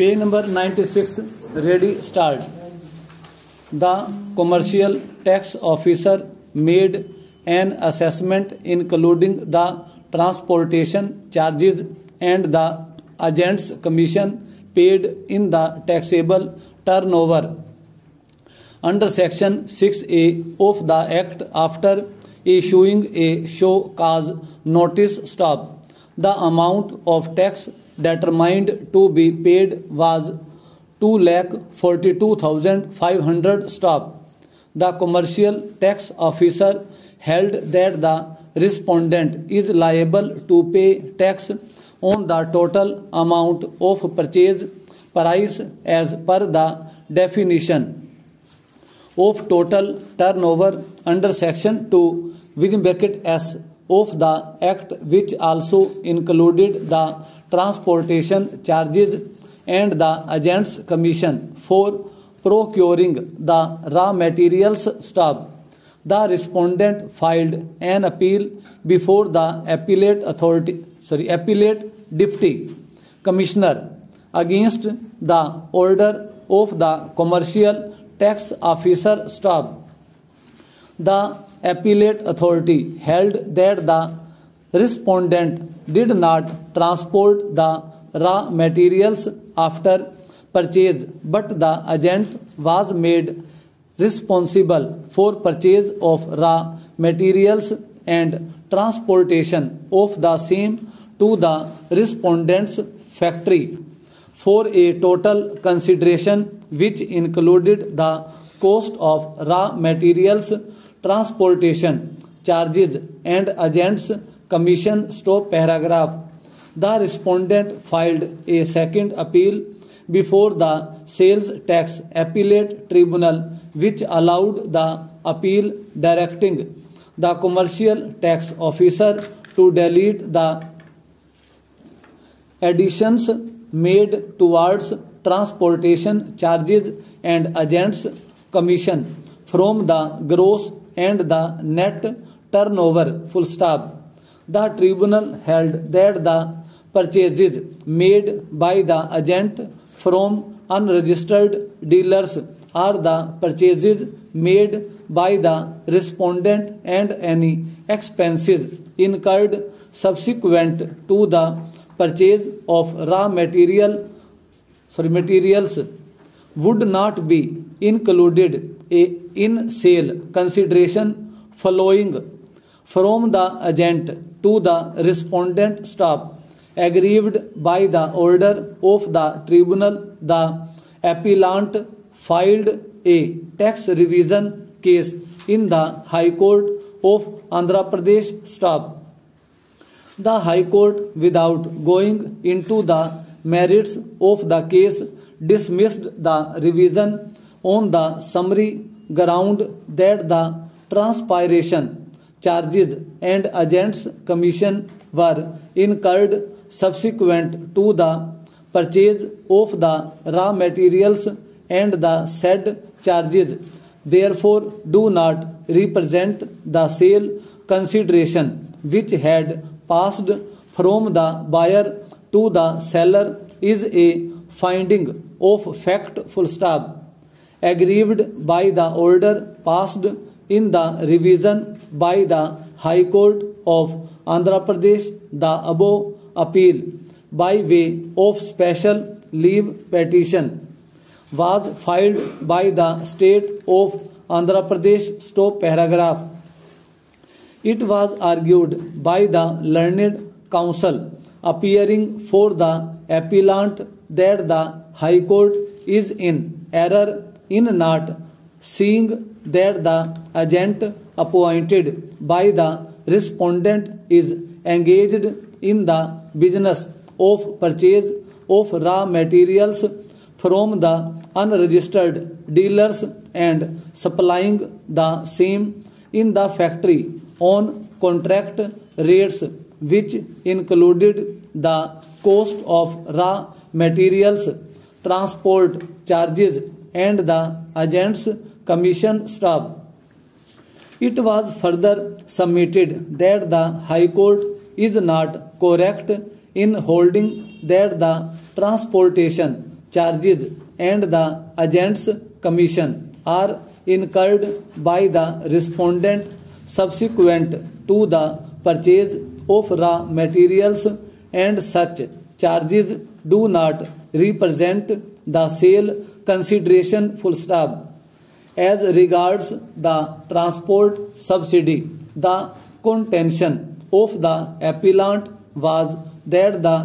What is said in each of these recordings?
Page number 96, ready, start. The commercial tax officer made an assessment including the transportation charges and the agent's commission paid in the taxable turnover under section 6A of the Act. After issuing a show cause notice stop, the amount of tax determined to be paid was 2,42,500 stop. The commercial tax officer held that the respondent is liable to pay tax on the total amount of purchase price as per the definition of total turnover under section 2 (S) of the Act, which also included the transportation charges and the agent's commission for procuring the raw materials stop. The respondent filed an appeal before the appellate deputy commissioner against the order of the commercial tax officer stop. The appellate authority held that the respondent did not transport the raw materials after purchase, but the agent was made responsible for purchase of raw materials and transportation of the same to the respondent's factory for a total consideration which included the cost of raw materials, transportation charges and agent's commission. Stop paragraph. The respondent filed a second appeal before the sales tax appellate tribunal, which allowed the appeal, directing the commercial tax officer to delete the additions made towards transportation charges and agent's commission from the gross and the net turnover. Full stop. The tribunal held that the purchases made by the agent from unregistered dealers are the purchases made by the respondent, and any expenses incurred subsequent to the purchase of raw materials would not be included in sale consideration following from the agent to the respondent stop. Aggrieved by the order of the tribunal, the appellant filed a tax revision case in the High Court of Andhra Pradesh stop. The High Court, without going into the merits of the case, dismissed the revision on the summary ground that the transportation charges and agent's commission were incurred subsequent to the purchase of the raw materials, and the said charges therefore do not represent the sale consideration which had passed from the buyer to the seller is a finding of fact. Full stop. Aggrieved by the order passed in the revision by the High Court of Andhra Pradesh, the above appeal by way of special leave petition was filed by the state of Andhra Pradesh. Stop paragraph. It was argued by the learned counsel appearing for the appellant that the High Court is in error in not seeing that the agent appointed by the respondent is engaged in the business of purchase of raw materials from the unregistered dealers and supplying the same in the factory on contract rates, which included the cost of raw materials, transport charges and the agent's commission stop. It was further submitted that the High Court is not correct in holding that the transportation charges and the agent's commission are incurred by the respondent subsequent to the purchase of raw materials, and such charges do not represent the sale consideration full stop. As regards the transport subsidy, the contention of the appellant was that the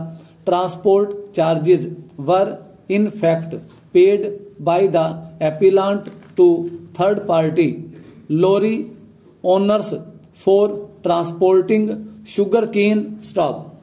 transport charges were in fact paid by the appellant to third party lorry owners for transporting sugarcane stock.